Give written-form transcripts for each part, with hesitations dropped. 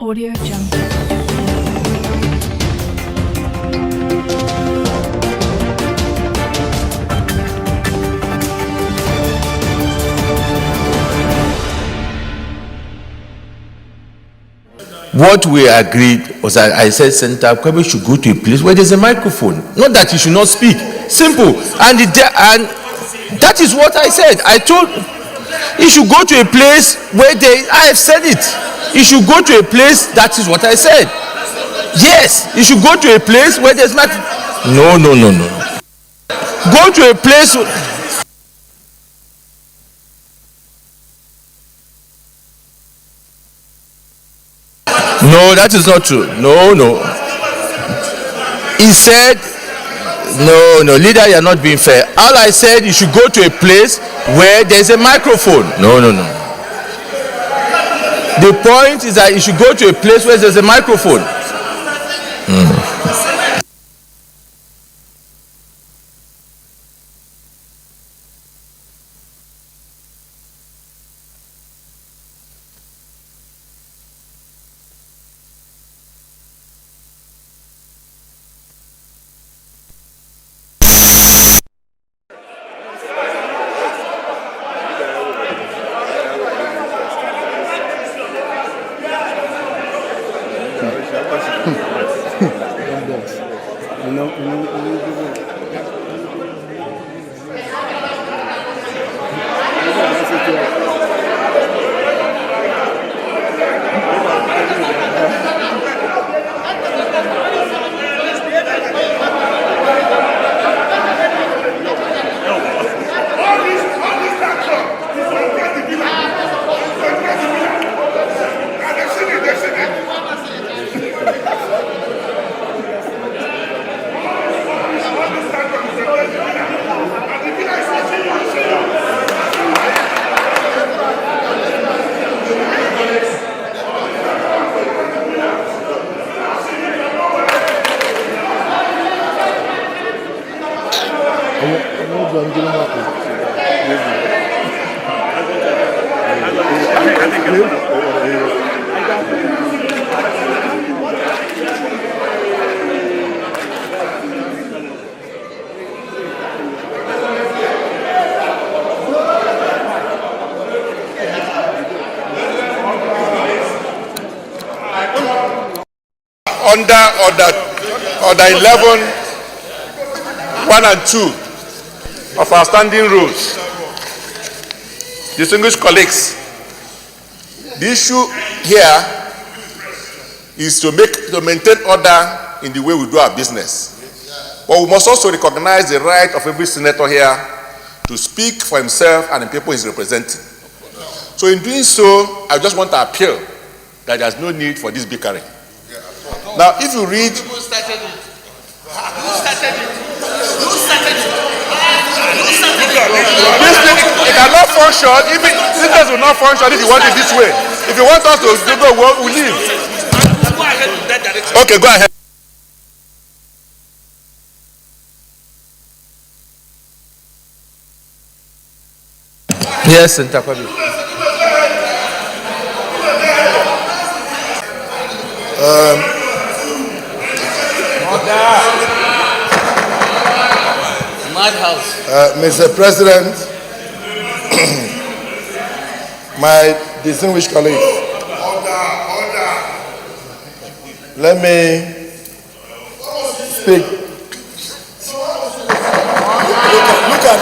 Audio Jungle. What we agreed was that I said Senator Akpabio should go to a place where there's a microphone. Not that he should not speak. Simple. And that is what I said. I told he should go to a place where I have said it. He should go to a place, that is what I said. Yes, he should go to a place where there's microphone. No. Go to a place. No, that is not true. No. He said, no, leader, you are not being fair. All I said, you should go to a place where there's a microphone. No. The point is that you should go to a place where there's a microphone. Order 11, 1 and 2 of our standing rules. Distinguished colleagues, the issue here is to maintain order in the way we do our business. But we must also recognize the right of every senator here to speak for himself and the people he's representing. So in doing so, I just want to appeal that there's no need for this bickering. Now, if you read... Who started it? This thing, it cannot function. This will not function if you want it this way. If you want us to go, we'll leave. Okay, go ahead. Yes, Senator Akpabio. Mr. President, my distinguished colleagues, let me speak. Look at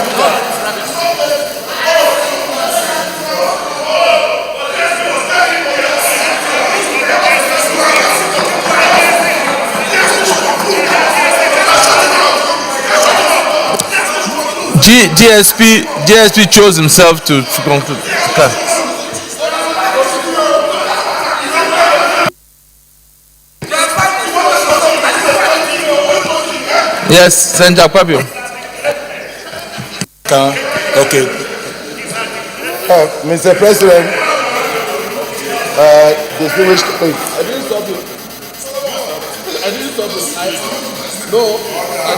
GSP chose himself to conclude. Yes, Senator Akpabio. Okay. Mr. President, distinguished colleagues. I didn't stop you. I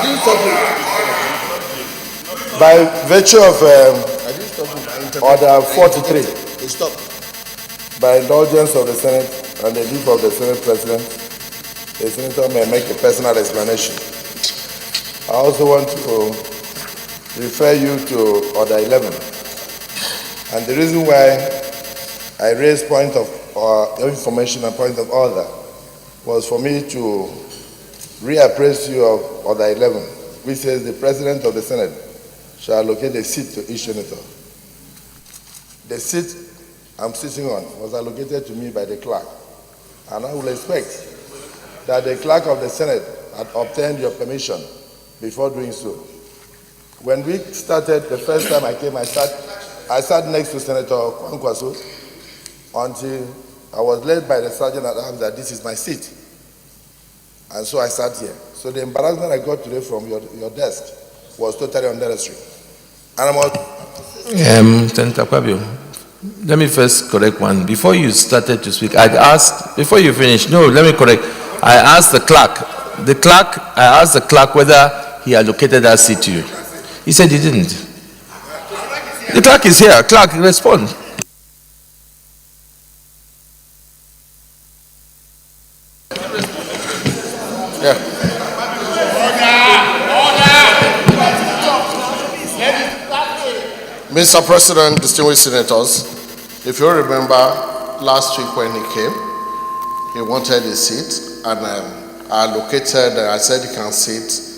didn't stop you. By virtue of Order 43, by indulgence of the Senate, on the leave of the Senate President, the Senator may make a personal explanation. I also want to refer you to Order 11. And the reason why I raised point of information and point of order was for me to reappraise you of Order 11, which says the President of the Senate shall allocate a seat to each senator. The seat I'm sitting on was allocated to me by the clerk, and I will expect that the clerk of the Senate had obtained your permission before doing so. When we started, the first time I came, I sat next to Senator Kwankwaso until I was led by the sergeant at arms that this is my seat. And so I sat here. So the embarrassment I got today from your desk was totally unnecessary. And I'm out. Senator Akpabio, let me first correct one. Before you started to speak, I'd asked, before you finish, no, let me correct. I asked the clerk. I asked the clerk whether he allocated that seat to you. He said he didn't. The clerk is here. Clerk, respond. Yeah. Mr. President, distinguished senators, if you remember last week when he came, he wanted a seat, and I allocated, I said he can sit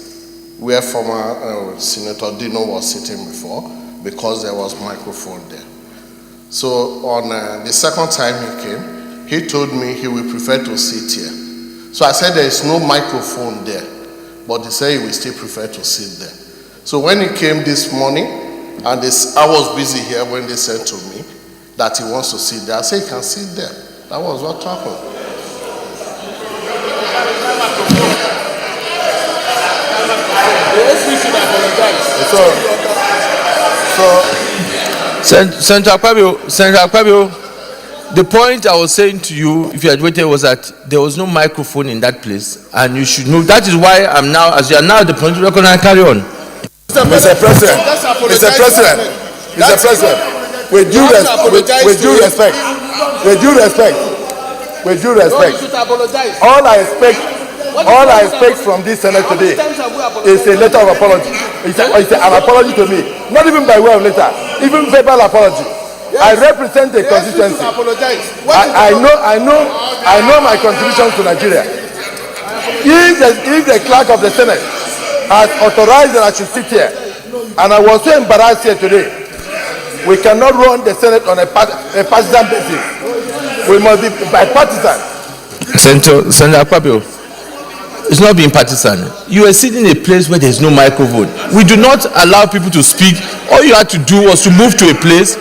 where former Senator Dino was sitting before, because there was microphone there. So on the second time he came, he told me he would prefer to sit here. So I said there is no microphone there, but he said he will still prefer to sit there. So when he came this morning, and I was busy here when they said to me that he wants to sit there, I said he can sit there. That was what happened. Senator Akpabio, the point I was saying to you, if you had waited, was that there was no microphone in that place, and you should know. That is why I'm now, as you are now at the point, we're going to carry on. Mr. President, with due respect, all I expect from this Senate today is a letter of apology. It's an apology to me, not even by way of letter, even verbal apology. I represent a constituency. I know my contributions to Nigeria. If the clerk of the Senate has authorized that I should sit here, and I was so embarrassed here today, we cannot run the Senate on a partisan basis. We must be bipartisan. Senator Akpabio, it's not being partisan. You are sitting in a place where there is no microphone. We do not allow people to speak. All you had to do was to move to a place.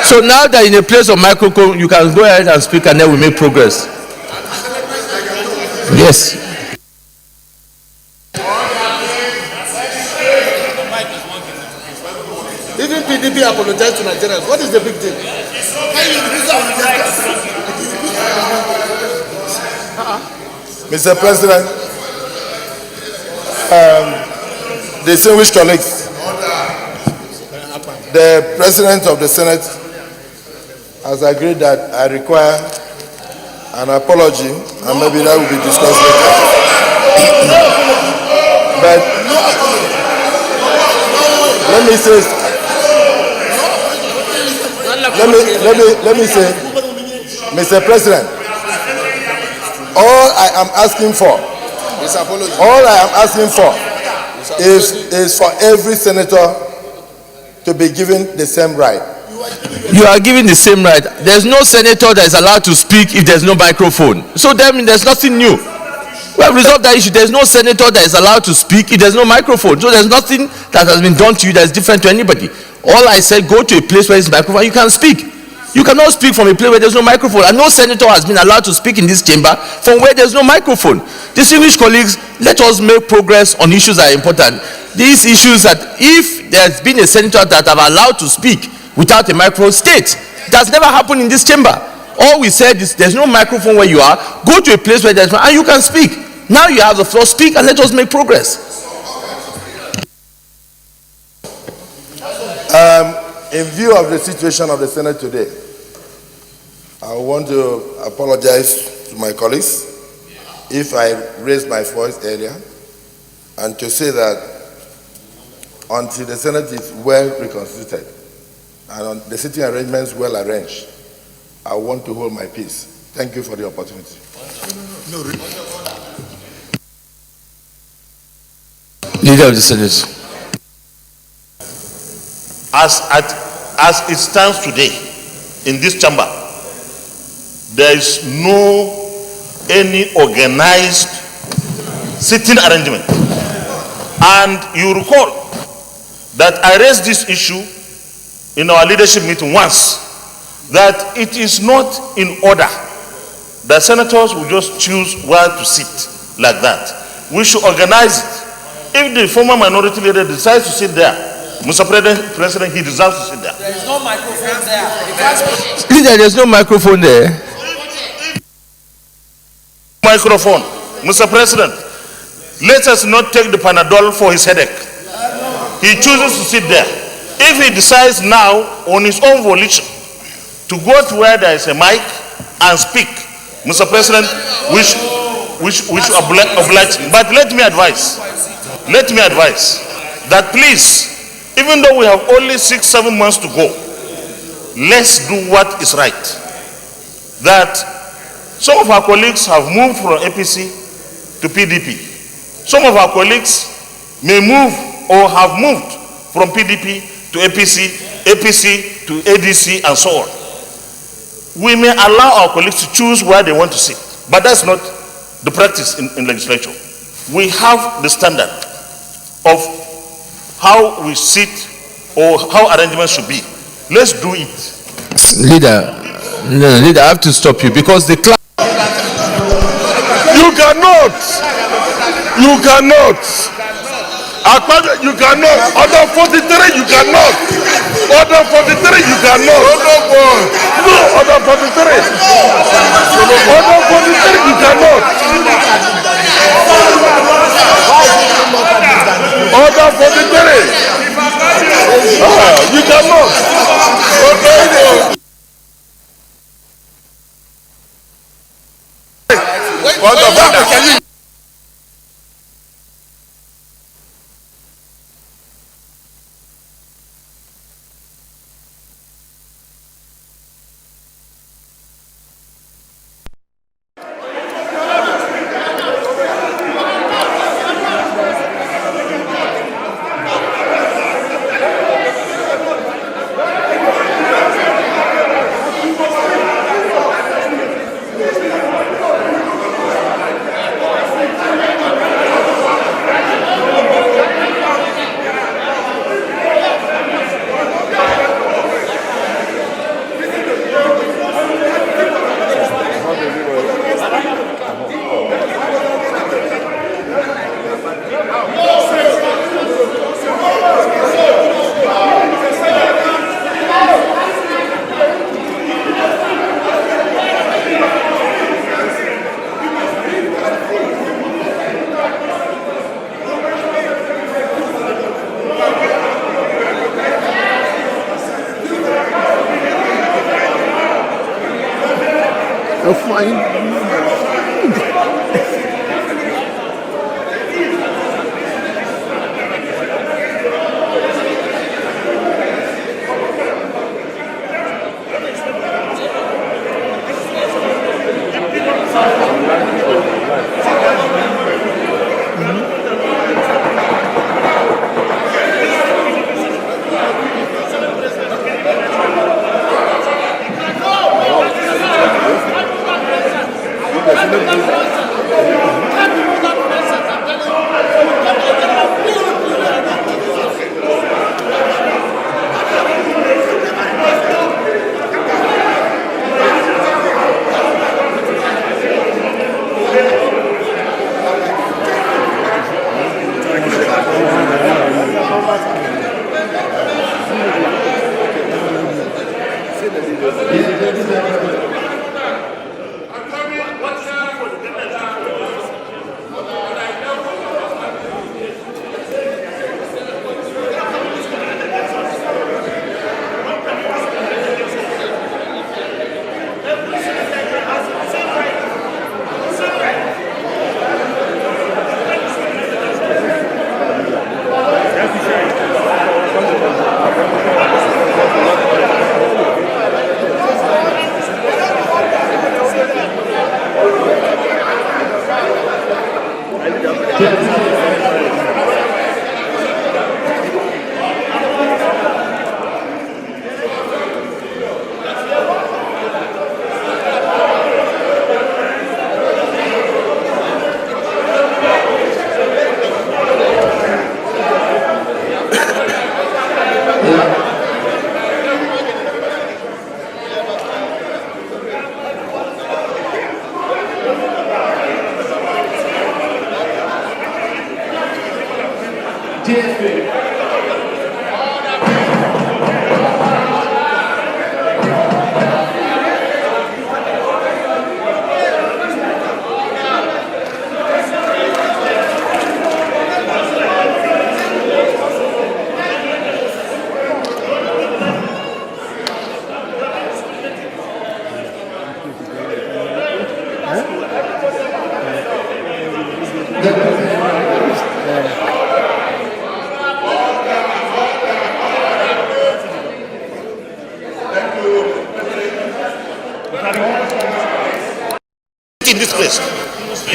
So now that in a place of microphone, you can go ahead and speak, and then we make progress. Yes. Even PDP apologized to Nigerians. What is the big deal? Mr. President, distinguished colleagues, the President of the Senate has agreed that I require an apology, and maybe that will be discussed later. But let me say, Mr. President, all I am asking for is for every senator to be given the same right. You are given the same right. There's no senator that is allowed to speak if there's no microphone. So then there's nothing new. We have resolved that issue. There's no senator that is allowed to speak if there's no microphone. So there's nothing that has been done to you that is different to anybody. All I said, go to a place where there's microphone, you can speak. You cannot speak from a place where there's no microphone. And no senator has been allowed to speak in this chamber from where there's no microphone. Distinguished colleagues, let us make progress on issues that are important. These issues that if there's been a senator that have allowed to speak without a microphone, state. It has never happened in this chamber. All we said is there's no microphone where you are. Go to a place where there's one and you can speak. Now you have the floor, speak and let us make progress. In view of the situation of the Senate today, I want to apologize to my colleagues if I raised my voice earlier, and to say that until the Senate is well reconstituted and the sitting arrangements well arranged, I want to hold my peace. Thank you for the opportunity. Leader of the Senate. As it stands today in this chamber, there is no any organized sitting arrangement. And you recall that I raised this issue in our leadership meeting once, that it is not in order that senators will just choose where to sit like that. We should organize it. If the former minority leader decides to sit there, Mr. President, he deserves to sit there. There is no microphone there. Leader, there's no microphone there. Microphone. Mr. President, let us not take the Panadol for his headache. He chooses to sit there. If he decides now on his own volition to go to where there is a mic and speak, Mr. President, we should oblige him. But let me advise that please, even though we have only 6-7 months to go, let's do what is right. That some of our colleagues have moved from APC to PDP. Some of our colleagues may move or have moved from PDP to APC, APC to ADC, and so on. We may allow our colleagues to choose where they want to sit, but that's not the practice in legislature. We have the standard of how we sit or how arrangements should be. Let's do it. Leader, I have to stop you because the class. You cannot. Akpabio, you cannot. Order 43, you cannot. Order 43, you cannot. No, order 43. Order 43, you cannot. Order 43. You cannot. Order. In this place,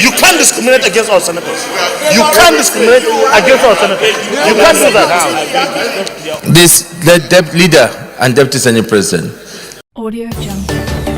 you can't discriminate against our senators. You can't discriminate against our senators. You can't do that. This the leader and deputy senate president. Audio Jungle.